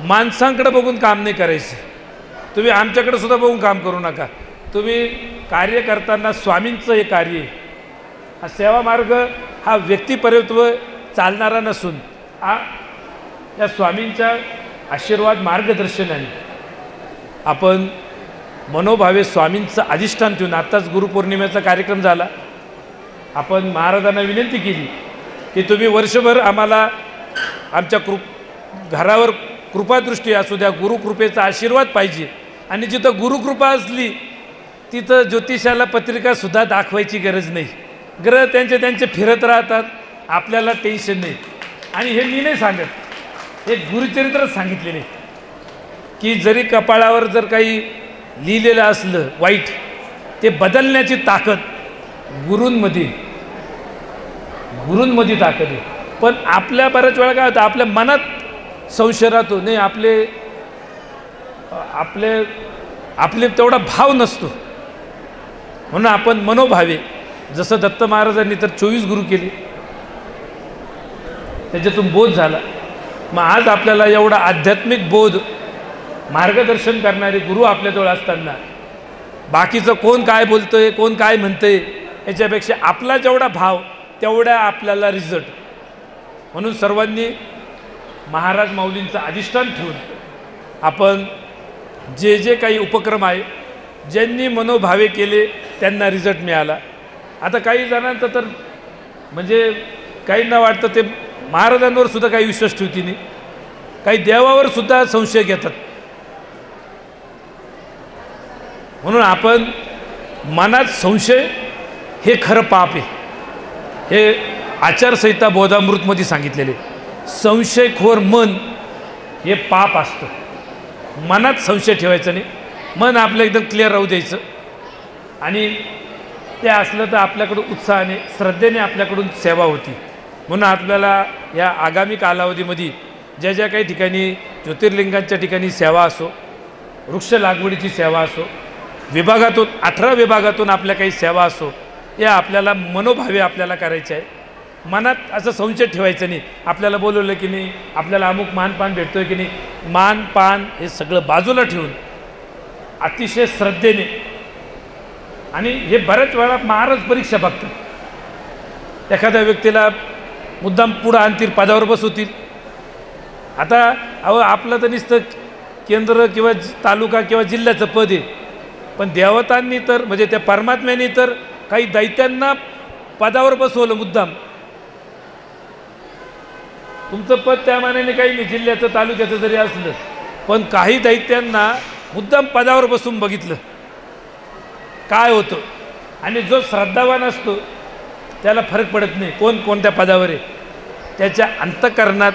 Speaker 1: माणसांकडे बघून काम नाही करायचं. तुम्ही आमच्याकडे सुद्धा बघून काम करू नका. तुम्ही कार्य करताना स्वामींचं हे कार्य आहे. हा सेवा मार्ग हा व्यक्तिपरत्व चालणारा नसून या स्वामींच्या आशीर्वाद मार्गदर्शनाने आपण मनोभावे स्वामींचं अधिष्ठान ठेवून. आत्ताच गुरुपौर्णिमेचा कार्यक्रम झाला. आपण महाराजांना विनंती केली की तुम्ही वर्षभर आम्हाला आमच्या घरावर कृपादृष्टी असू द्या, गुरुकृपेचा आशीर्वाद पाहिजे. आणि जिथं गुरुकृपा असली तिथं ज्योतिषाला पत्रिकासुद्धा दाखवायची गरज नाही. ग्रह त्यांचे फिरत राहतात, आपल्याला टेन्शन नाही. आणि हे मी नाही सांगत, हे गुरुचरित्रच सांगितलेले की जरी कपाळावर जर काही लिहिलेलं असलं वाईट, ते बदलण्याची ताकद गुरूंमध्ये ताकद आहे. पण आपल्या बऱ्याच वेळा काय होतं, आपल्या मनात संशय राहतो, नाही आपले तेवढा भाव नसतो. म्हणून आपण मनोभावे, जसं दत्त महाराजांनी तर 24 गुरु केले, त्याच्यातून बोध झाला. मग आज आपल्याला एवढा आध्यात्मिक बोध मार्गदर्शन करणारे गुरु आपल्याजवळ असताना बाकीचं कोण काय बोलतंय, कोण काय म्हणतंय, याच्यापेक्षा आपला जेवढा भाव तेवढा आपल्याला रिझल्ट. म्हणून सर्वांनी महाराज माऊलींचं अधिष्ठान ठेवून आपण जे काही उपक्रम आहे, ज्यांनी मनोभावे केले त्यांना रिझल्ट मिळाला. आता काही जणांचं तर म्हणजे काहींना वाटतं ते महाराजांवर सुद्धा काही विश्वास ठेवती नाही, काही देवावर सुद्धा संशय घेतात. म्हणून आपण मनात संशय हे खरं पाप आहे. हे आचारसंहिता बोधामृतमध्ये सांगितलेले. संशयखोर मन हे पाप असतं. मनात संशय ठेवायचं नाही, मन आपलं एकदम क्लिअर राहू द्यायचं. आणि ते असलं तर आपल्याकडून उत्साहाने, श्रद्धेने आपल्याकडून सेवा होती. म्हणून आपल्याला या आगामी कालावधीमध्ये ज्या काही ठिकाणी ज्योतिर्लिंगांच्या ठिकाणी सेवा असो, वृक्ष लागवडीची सेवा असो, विभागातून 18 विभागातून आपल्या काही सेवा असो, या आपल्याला मनोभावे आपल्याला करायचे आहे. मनात असं संशय ठेवायचं नाही. आपल्याला बोलवलं की नाही, आपल्याला अमुक मानपान भेटतोय की नाही, मानपान हे सगळं बाजूला ठेवून अतिशय श्रद्धेने. आणि हे बऱ्याच वेळा महाराज परीक्षा बघतात. एखाद्या व्यक्तीला मुद्दाम पुढं आणतील, पदावर बसवतील. आता आपलं तर नुसतं केंद्र किंवा तालुका किंवा जिल्ह्याचं पद आहे, पण देवतांनी तर म्हणजे त्या परमात्म्याने तर काही दैत्यांना पदावर बसवलं मुद्दाम. तुमचं पद त्या मानाने काही नाही, जिल्ह्याचं तालुक्याचं जरी असलं, पण काही दैत्यांना मुद्दाम पदावर बसून बघितलं काय होतं. आणि जो श्रद्धावान असतो त्याला फरक पडत नाही कोण कोणत्या पदावर आहे, त्याच्या अंतःकरणात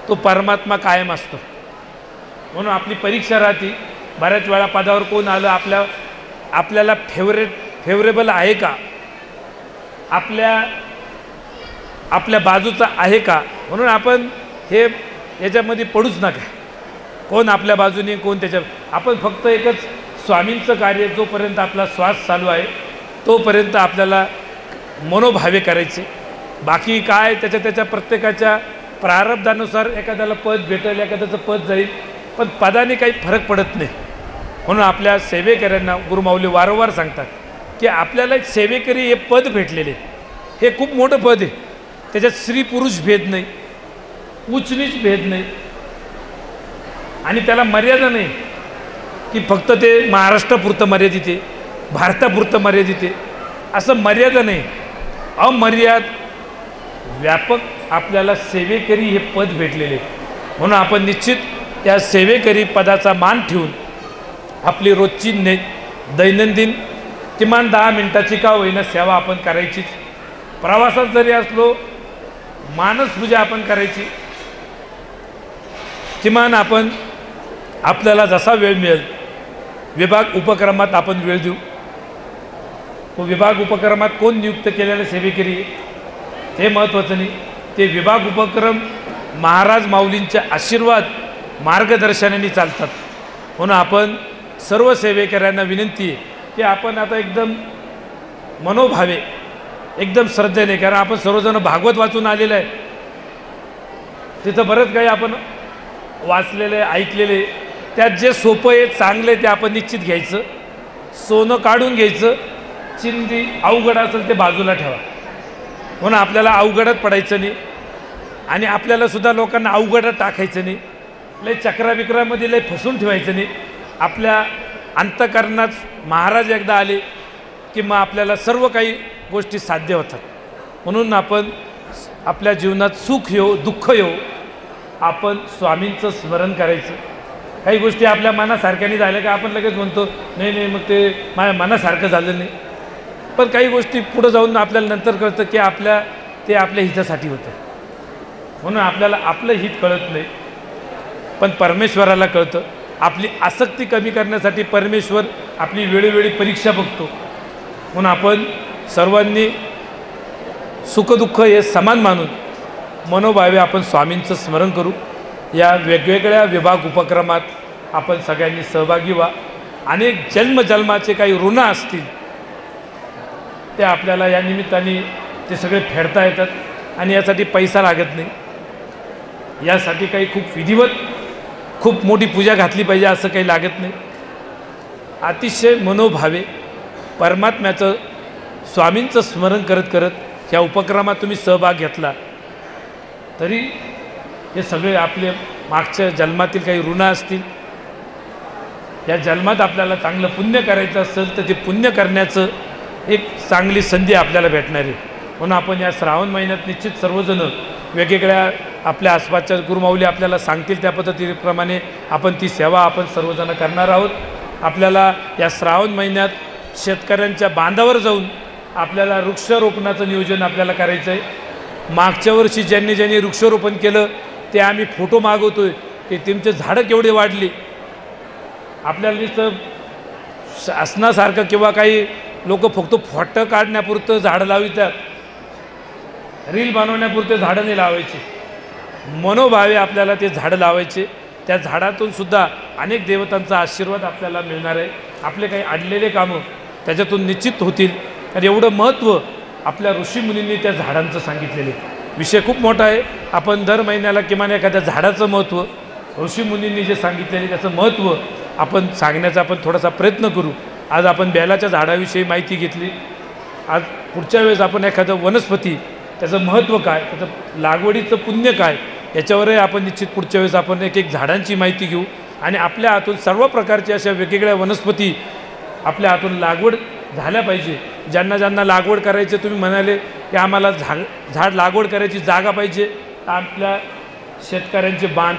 Speaker 1: तो परमात्मा कायम असतो. म्हणून आपली परीक्षा राहते. बऱ्याच वेळा पदावर कोण आलं, आपल्याला फेवरेबल आहे का, आपल्या बाजूचा आहे का. म्हणून आपण हे याच्यामध्ये पडूच नका, कोण आपल्या बाजूने कोण त्याच्या. आपण फक्त एकच स्वामींचं कार्य, जोपर्यंत आपला श्वास चालू आहे तोपर्यंत आपल्याला मनोभावे करायचे. बाकी काय त्याच्या प्रत्येकाच्या प्रारब्धानुसार एखाद्याला पद भेटेल, एखाद्याचं पद जाईल, पण पदाने काही फरक पडत नाही. म्हणून आपल्या सेवेकऱ्यांना गुरुमाऊली वारंवार सांगतात की आपल्याला एक सेवेकरी हे पद भेटलेले, हे खूप मोठं पद आहे. त्याच्यात स्त्री पुरुष भेद नाही, उच्च नीच भेद नाही, आणि त्याला मर्यादा नाही की फक्त ते महाराष्ट्रापुरतं मर्यादित आहे, भारतापुरतं मर्यादित आहे, असं मर्यादा नाही. अमर्याद व्यापक आपल्याला सेवेकरी हे पद भेटलेले. म्हणून आपण निश्चित त्या सेवेकरी पदाचा मान ठेवून आपली रोजची दैनंदिन किमान 10 मिनिटाची का होईना सेवा आपण करायचीच. प्रवासात जरी असलो मानसपूजा आपण करायची. किमान आपण आपल्याला जसा वेळ मिळेल विभाग उपक्रमात आपण वेळ देऊ. तो विभाग उपक्रमात कोण नियुक्त केलेले सेवेकरी हे महत्त्वाचं नाही, ते विभाग उपक्रम महाराज माऊलींच्या आशीर्वाद मार्गदर्शनाने चालतात. म्हणून आपण सर्व सेवेकऱ्यांना विनंती आहे की आपण आता एकदम मनोभावे एकदम श्रद्धेने, कारण आपण सर्वजण भागवत वाचून आलेलं आहे, तिथं बरंच काही आपण वाचलेलं आहे, ऐकलेलं आहे. त्यात जे सोपं आहे चांगलं आहे ते आपण निश्चित घ्यायचं, सोनं काढून घ्यायचं, चिंधी अवघड असेल ते बाजूला ठेवा. म्हणून आपल्याला अवघडात पडायचं नाही आणि आपल्याला सुद्धा लोकांना अवघडात टाकायचं नाही, लय चक्राविक्रामध्ये लय फसून ठेवायचं नाही. आपल्या अंतःकरणात महाराज एकदा आले की मग आपल्याला सर्व काही गोष्टी साध्य होतात. म्हणून आपण आपल्या जीवनात सुख येऊ दुःख येऊ आपण स्वामींचं स्मरण करायचं. काही गोष्टी आपल्या मनासारख्याने झाल्या का आपण लगेच म्हणतो नाही नाही मग ते माझ्या मनासारखं झालं नाही, पण काही गोष्टी पुढं जाऊन आपल्याला नंतर कळतं की ते आपल्या हितासाठी होतं. म्हणून आपल्याला आपलं हित कळत नाही पण परमेश्वराला कळतं. आपली आसक्ती कमी करण्यासाठी परमेश्वर आपली वेळोवेळी परीक्षा बघतो. म्हणून आपण सर्वांनी सुखदुःख हे समान मानून मनोभावे आपण स्वामींचं स्मरण करू. या वेगवेगळ्या विभाग उपक्रमात आपण सगळ्यांनी सहभागी व्हा. अनेक जन्मजन्माचे काही ऋण असतील ते आपल्याला या निमित्ताने ते सगळे फेडता येतात आणि यासाठी पैसा लागत नाही. यासाठी काही खूप विधिवत खूप मोठी पूजा घातली पाहिजे असं काही लागत नाही. अतिशय मनोभावे परमात्म्याचं स्वामींचं स्मरण करत करत ह्या उपक्रमात तुम्ही सहभाग घेतला तरी हे सगळे आपले मागच्या जन्मातील काही ऋण असतील, या जन्मात आपल्याला चांगलं पुण्य करायचं असेल तर ते पुण्य करण्याचं एक चांगली संधी आपल्याला भेटणार आहे. म्हणून आपण या श्रावण महिन्यात निश्चित सर्वजण वेगवेगळ्या आपल्या आसपासच्या गुरुमाऊली आपल्याला सांगतील त्या पद्धतीप्रमाणे आपण ती सेवा आपण सर्वजण करणार आहोत. आपल्याला या श्रावण महिन्यात शेतकऱ्यांच्या बांधावर जाऊन आपल्याला वृक्षारोपणाचं नियोजन आपल्याला करायचं आहे. मागच्या वर्षी ज्यांनी ज्यांनी वृक्षारोपण केलं ते आम्ही फोटो मागवतो आहे की तुमचे झाडं केवढे वाढली. आपल्याला नुसतं शासनासारखं किंवा काही लोक फक्त फोटो काढण्यापुरतं झाडं लावितात, रील बनवण्यापुरते झाडं नाही लावायचे. मनोभावे आपल्याला ते झाडं लावायचे. त्या झाडातून सुद्धा अनेक देवतांचा आशीर्वाद आपल्याला मिळणार आहे. आपले काही अडलेले कामं त्याच्यातून निश्चित होतील. आणि एवढं महत्त्व आपल्या ऋषीमुनींनी त्या झाडांचं सांगितलेले. विषय खूप मोठा आहे. आपण दर महिन्याला किमान एखाद्या झाडाचं महत्त्व ऋषीमुनींनी जे सांगितलेले त्याचं महत्त्व आपण सांगण्याचा आपण थोडासा प्रयत्न करू. आज आपण बेलाच्या झाडाविषयी माहिती घेतली. आज पुढच्या वेळेस आपण एखादं वनस्पती त्याचं महत्त्व काय, त्याचं लागवडीचं पुण्य काय याच्यावरही आपण निश्चित पुढच्या वेळेस आपण एक एक झाडांची माहिती घेऊ. आणि आपल्या हातून सर्व प्रकारच्या अशा वेगवेगळ्या वनस्पती आपल्या हातून लागवड झाल्या पाहिजे. ज्यांना ज्यांना लागवड करायचे तुम्ही म्हणाले की आम्हाला झाड लागवड करायची जागा पाहिजे, तर आपल्या शेतकऱ्यांचे बांध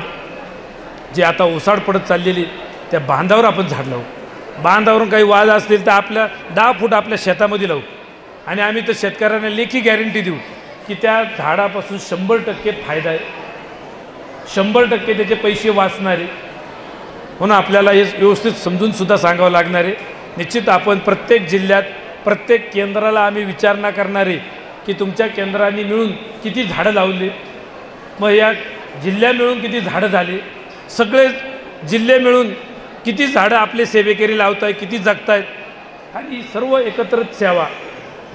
Speaker 1: जे आता ओसाड पडत चाललेली त्या बांधावर आपण झाड लावू. बांधावरून काही वाद असतील तर आपल्या 10 फूट आपल्या शेतामध्ये लावू. आणि आम्ही तर शेतकऱ्यांना लेखी गॅरंटी देऊ की त्या झाडापासून 100% फायदा आहे, 100% त्याचे पैसे वाचणारे. म्हणून आपल्याला हे व्यवस्थित समजूनसुद्धा सांगावं लागणार आहे. निश्चित आपण प्रत्येक जिल्ह्यात प्रत्येक केंद्राला आम्ही विचारणा करणार आहे की तुमच्या केंद्रांनी मिळून किती झाडं लावली, मग या जिल्ह्या मिळून किती झाडं झाले, सगळे जिल्हे मिळून किती झाडं आपले सेवेकरी लावत आहेत, किती जगत आहेत. आणि सर्व एकत्रित सेवा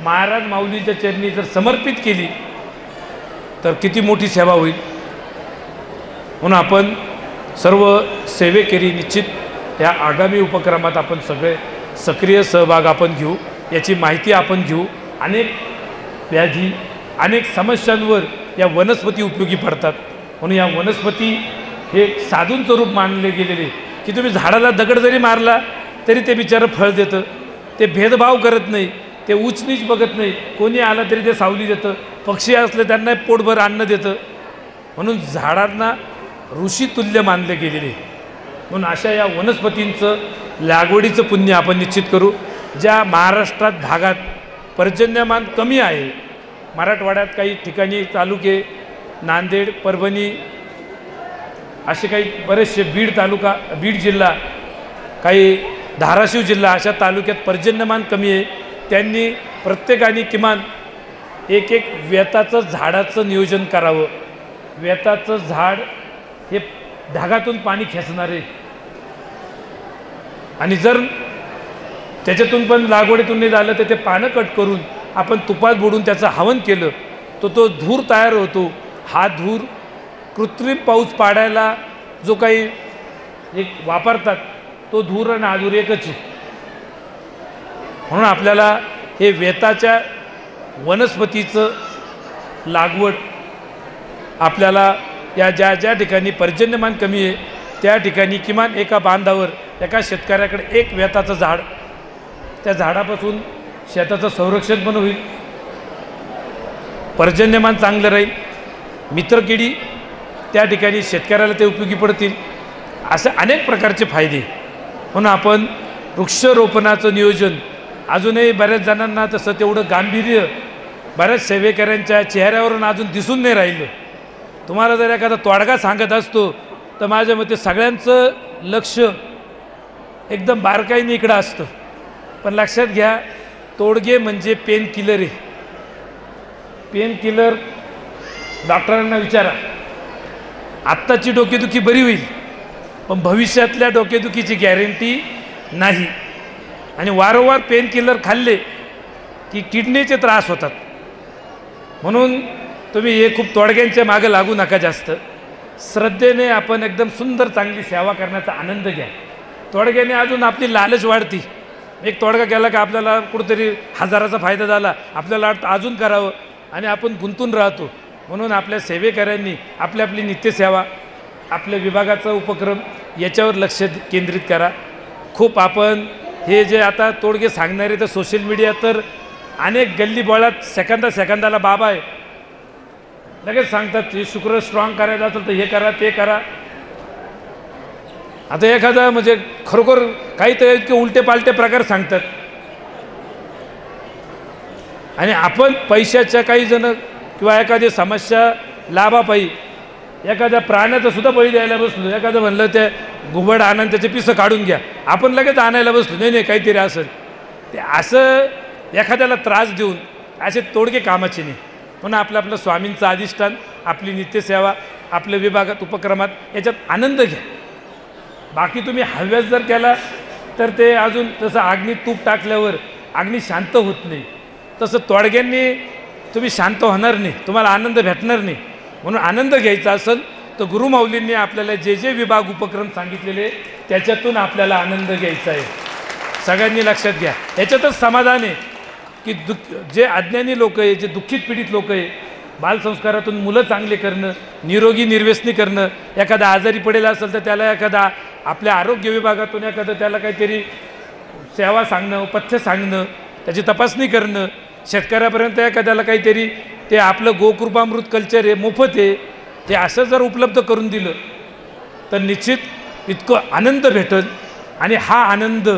Speaker 1: महाराज माऊलीच्या चरणी जर समर्पित केली तर किती मोठी सेवा होईल. म्हणून आपण सर्व सेवेकरी निश्चित या आगामी उपक्रमात आपण सगळे सक्रिय सहभाग आपण घेऊ, याची माहिती आपण घेऊ. अनेक व्याधी अनेक समस्यांवर या वनस्पती उपयोगी पडतात. म्हणून या वनस्पती हे साधूंचं रूप मानले गेलेले की तुम्ही झाडाला दगड जरी मारला तरी ते बिचारं फळ देतं. ते भेदभाव करत नाही, ते उच्च नीच बघत नाही. कोणी आलं तरी ते सावली देतं, पक्षी असले त्यांना पोटभर अन्न देतं. म्हणून झाडांना ऋषीतुल्य मानले गेलेले. म्हणून अशा या वनस्पतींचं लागवडीचं पुण्य आपण निश्चित करू. ज्या महाराष्ट्रात भागात पर्जन्यमान कमी आहे, मराठवाड्यात काही ठिकाणी तालुके, नांदेड, परभणी असे काही बरेचसे, बीड तालुका, बीड जिल्हा, काही धाराशिव जिल्हा अशा तालुक्यात पर्जन्यमान कमी आहे. त्यांनी प्रत्येकाने किमान एक वेताचं झाडाचं नियोजन करावं. वेताचं झाड हे ढगातून पाणी खेचणारे आणि जर त्याच्यातून पण लागवडीतून नाही झालं तर ते पानं कट करून आपण तुपात बुडून त्याचं हवन केलं तर तो धूर तयार होतो. हा धूर कृत्रिम पाऊस पाडायला जो काही एक वापरतात तो धूर आणि आधूर एकच आहे. म्हणून आपल्याला हे वेताच्या वनस्पतीचं लागवड आपल्याला या ज्या ज्या ठिकाणी पर्जन्यमान कमी आहे त्या ठिकाणी किमान एका बांधावर एका शेतकऱ्याकडे एक वेताचं झाड, त्या झाडापासून शेताचं संरक्षण पण होईल, पर्जन्यमान चांगलं राहील, मित्रकिडी त्या ठिकाणी शेतकऱ्याला ते उपयोगी पडतील, असे अनेक प्रकारचे फायदे. म्हणून आपण वृक्षरोपणाचं नियोजन अजूनही बऱ्याच जणांना तसं तेवढं गांभीर्य बऱ्याच सेवेकऱ्यांच्या चेहऱ्यावरून अजून दिसून नाही राहिलं. तुम्हाला जर एखादा तोडगा सांगत असतो तर माझ्या मते सगळ्यांचं लक्ष एकदम बारकाईने इकडं असतं. पण लक्षात घ्या, तोडगे म्हणजे पेन किलर आहे. पेन किलर डॉक्टरांना विचारा, आत्ताची डोकेदुखी बरी होईल पण भविष्यातल्या डोकेदुखीची गॅरंटी नाही. आणि वारंवार पेन किलर खाल्ले की किडनीचे त्रास होतात. म्हणून तुम्ही हे खूप तोडग्यांच्या मागं लागू नका. जास्त श्रद्धेने आपण एकदम सुंदर चांगली सेवा करण्याचा आनंद घ्या. तोडग्याने अजून आपली लालच वाढती. एक तोडगा केला की आपल्याला कुठंतरी हजाराचा फायदा झाला, आपल्याला वाटतं अजून करावं आणि आपण गुंतून राहतो. म्हणून आपल्या सेवेकऱ्यांनी आपली आपली नित्यसेवा, आपल्या विभागाचा उपक्रम याच्यावर लक्ष केंद्रित करा. खूप आपण हे जे आता तोडगे सांगणारे तर सोशल मीडिया तर अनेक गल्लीबोळात सेकंदाला बाबा आहे, लगेच सांगतात हे शुक्र स्ट्रॉंग करायचं असेल तर हे करा ते करा. आता एखादा म्हणजे खरोखर काही तर इतके उलटे पालटे प्रकार सांगतात. आणि आपण पैशाच्या काही जण किंवा एखादी समस्या लाभापायी एखाद्या प्राण्याचं सुद्धा बळी द्यायला बसलो. एखादं म्हणलं ते घुबड आणून त्याचे पिसं काढून घ्या, आपण लगेच आणायला बसलो. नाही काहीतरी असेल ते असं एखाद्याला त्रास देऊन असे तोडगे कामाचे नाही. म्हणून आपलं स्वामींचं अधिष्ठान, आपली नित्यसेवा, आपल्या विभागात उपक्रमात याच्यात आनंद घ्या. बाकी तुम्ही हव्यास जर केला तर ते अजून तसं अग्नी तूप टाकल्यावर अग्नी शांत होत नाही, तसं तोडग्यांनी तुम्ही शांत होणार नाही, तुम्हाला आनंद भेटणार नाही. म्हणून आनंद घ्यायचा असेल तर गुरुमाऊलींनी आपल्याला जे जे विभाग उपक्रम सांगितलेले त्याच्यातून आपल्याला आनंद घ्यायचा आहे. सगळ्यांनी लक्षात घ्या. याच्यातच समाधान आहे की जे अज्ञानी लोक आहे, जे दुःखित पीडित लोक आहे, बालसंस्कारातून मुलं चांगले करणं, निरोगी निर्व्यसनी करणं, एखादा आजारी पडेला असेल तर त्याला एखादा आपल्या आरोग्य विभागातून एखादं त्याला काहीतरी सेवा सांगणं, पथ्य सांगणं, त्याची तपासणी करणं, शेतकऱ्यापर्यंत एखाद्याला काहीतरी ते आपलं गोकृपामृत कल्चर आहे, मोफत आहे, ते असं जर उपलब्ध करून दिलं तर निश्चित इतकं आनंद भेटेल. आणि हा आनंद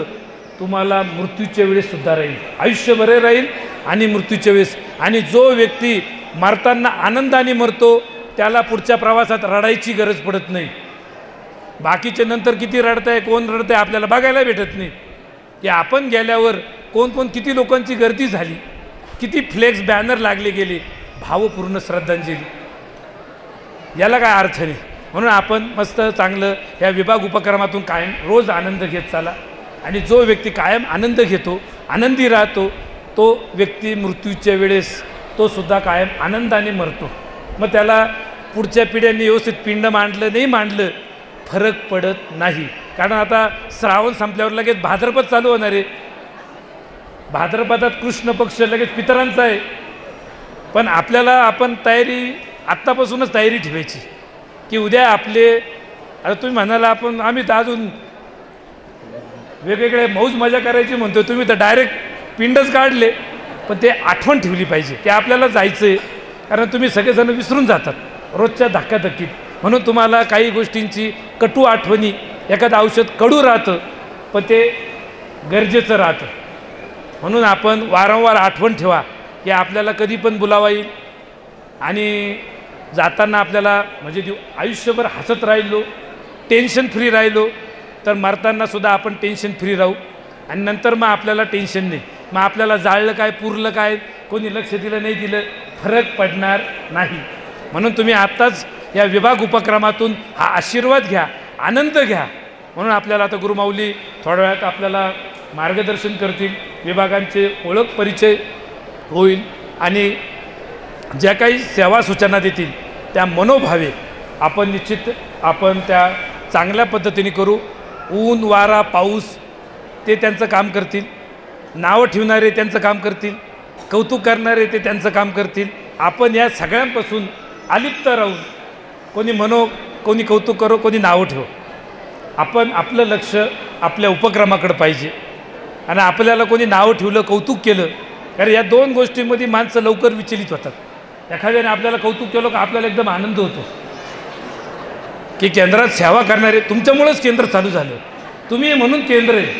Speaker 1: तुम्हाला मृत्यूच्या वेळेससुद्धा राहील, आयुष्यभर राहील आणि मृत्यूच्या वेळेस. आणि जो व्यक्ती मरताना आनंदाने मरतो त्याला पुढच्या प्रवासात रडायची गरज पडत नाही. बाकीचे नंतर किती रडताय, कोण रडताय आपल्याला बघायला भेटत नाही. की आपण गेल्यावर कोण किती लोकांची गर्दी झाली, किती फ्लेक्स बॅनर लागले गेले, भावपूर्ण श्रद्धांजली, याला काय अर्थ नाही. म्हणून आपण मस्त चांगलं या विभाग उपक्रमातून कायम रोज आनंद घेत चाला. आणि जो व्यक्ती कायम आनंद घेतो, आनंदी राहतो, तो व्यक्ती मृत्यूच्या वेळेस तो सुद्धा कायम आनंदाने मरतो. मग त्याला पुढच्या पिढ्यांनी व्यवस्थित पिंड मांडलं नाही मांडलं फरक पडत नाही. कारण आता श्रावण संपल्यावर लगेच भाद्रपद चालू होणार आहे. भाद्रपदात कृष्ण पक्ष लगेच पितरांचा आहे. पण आपल्याला आपण आत्तापासूनच तयारी ठेवायची की उद्या आपले, आता तुम्ही म्हणाला आम्ही तर अजून वेगवेगळे मौज मजा करायची म्हणतो, तुम्ही तर डायरेक्ट पिंडच काढले. पण ते आठवण ठेवली पाहिजे की आपल्याला जायचं आहे. कारण तुम्ही सगळेजण विसरून जातात रोजच्या धक्काधक्कीत. म्हणून तुम्हाला काही गोष्टींची कटू आठवणी, एखादं औषध कडू राहतं पण ते गरजेचं राहतं. म्हणून आपण वारंवार आठवण ठेवा की आपल्याला कधी पण बोलावा येईल. आणि जाताना आपल्याला म्हणजे आयुष्यभर हसत राहिलो, टेन्शन फ्री राहिलो तर मरतानासुद्धा आपण टेन्शन फ्री राहू. आणि नंतर मग आपल्याला टेन्शन नाही. मग आपल्याला जाळलं काय, पुरलं काय, कोणी लक्ष दिलं नाही दिलं फरक पडणार नाही. म्हणून तुम्ही आत्ताच या विभाग उपक्रमातून हा आशीर्वाद घ्या, आनंद घ्या. म्हणून आपल्याला आता गुरुमाऊली थोड्या वेळात आपल्याला मार्गदर्शन करतील, विभागांचे ओळख परिचय होईल आणि ज्या काही सेवा सूचना देतील त्या मनोभावे आपण निश्चित आपण त्या चांगल्या पद्धतीने करू. ऊन वारा पाऊस ते त्यांचं काम करतील, नावं ठेवणारे त्यांचं काम करतील, कौतुक करणारे ते त्यांचं काम करतील. आपण या सगळ्यांपासून अलिप्त राहून कोणी कौतुक करो, कोणी नावं ठेवो, आपण आपलं लक्ष आपल्या उपक्रमाकडे पाहिजे. आणि आपल्याला कोणी नावं ठेवलं, कौतुक केलं, कारण या दोन गोष्टींमध्ये माणसं लवकर विचलित होतात. एखाद्याने आपल्याला कौतुक केलं का आपल्याला एकदम आनंद होतो की केंद्रात सेवा करणारे तुमच्यामुळेच केंद्र चालू झालं, तुम्ही म्हणून केंद्र आहे.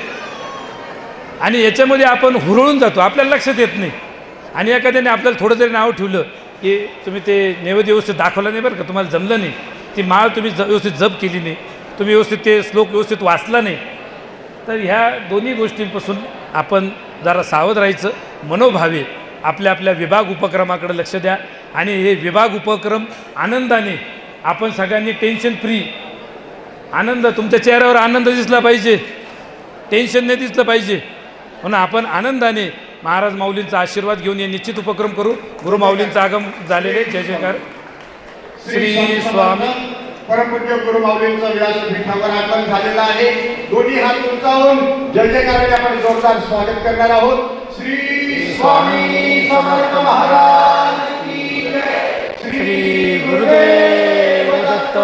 Speaker 1: आणि याच्यामध्ये आपण हुरळून जातो, आपल्याला लक्षात येत नाही. आणि एखाद्याने आपल्याला थोडं जरी नाव ठेवलं की तुम्ही ते नैवेद्य व्यवस्थित दाखवलं नाही बरं का, तुम्हाला जमलं नाही, ती माळ तुम्ही व्यवस्थित जप केली नाही, तुम्ही व्यवस्थित ते श्लोक व्यवस्थित वाचला नाही, तर ह्या दोन्ही गोष्टींपासून आपण जरा सावध राहायचं. मनोभावे आपल्या आपल्या विभाग उपक्रमाकडे लक्ष द्या. आणि हे विभाग उपक्रम आनंदाने आपण सगळ्यांनी टेन्शन फ्री, आनंद, तुमच्या चेहऱ्यावर आनंद दिसला पाहिजे, टेन्शन नाही दिसलं पाहिजे. म्हणून आपण आनंदाने महाराज माऊलींचा आशीर्वाद घेऊन हे निश्चित उपक्रम करू. गुरु माऊलींचा आगम झालेले. जय जयकार श्री स्वामी.
Speaker 2: परमपूज्य गुरु माऊलींचा व्यासपीठावर आगमन झालेला आहे. दोन्ही हात उंचावून जय जयकाराने आपण जोरदार स्वागत करणार आहोत. श्री स्वामी समर्थ महाराज की जय.
Speaker 1: श्री गुरुदेव दत्त.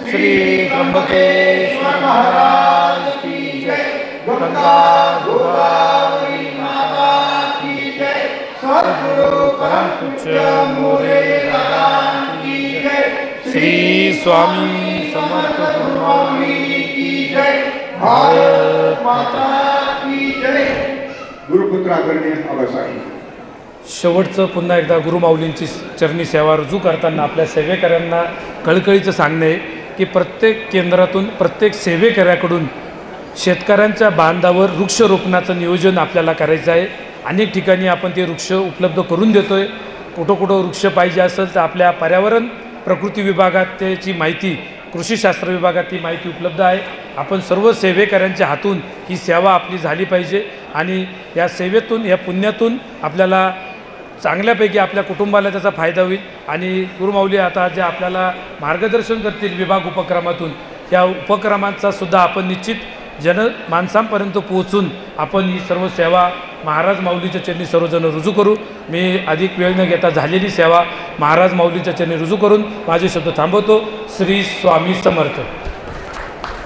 Speaker 1: श्री त्र्यंबकेश्वर महाराज की जय. गंगा गोदावरी माता की जय. सद्गुरु परम पूज्य मोरे दादा की जय. श्री स्वामी समर्थ गुरु माऊली की जय. भारत माता
Speaker 2: की जय. गुरुपुत्र आदरणीय आबासाहेब.
Speaker 1: शेवटचं पुन्हा एकदा गुरु माऊलींची चरणी सेवा रुजू करताना आपल्या सेवेकऱ्यांना कळकळीचं सांगणं आहे की प्रत्येक केंद्रातून प्रत्येक सेवेकऱ्याकडून शेतकऱ्यांच्या बांधावर वृक्षरोपणाचं नियोजन आपल्याला करायचं आहे. अनेक ठिकाणी आपण ते वृक्ष उपलब्ध करून देतो आहे. कुठं वृक्ष पाहिजे असेल तर आपल्या पर्यावरण प्रकृती विभागात त्याची माहिती, कृषीशास्त्र विभागात ती माहिती उपलब्ध आहे. आपण सर्व सेवेकऱ्यांच्या हातून ही सेवा आपली झाली पाहिजे आणि या सेवेतून, या पुण्यातून आपल्याला चांगल्यापैकी आपल्या कुटुंबाला त्याचा फायदा होईल. आणि गुरुमाऊली आता जे आपल्याला मार्गदर्शन करतील विभाग उपक्रमातून, त्या उपक्रमांचा सुद्धा आपण निश्चित माणसांपर्यंत पोहोचून आपण ही सर्व सेवा महाराज माऊलीच्या चरणी सर्वजण रुजू करू. मी अधिक वेळ न घेता झालेली सेवा महाराज माऊलीच्या चरणी रुजू करून माझे शब्द थांबवतो. श्री स्वामी समर्थ.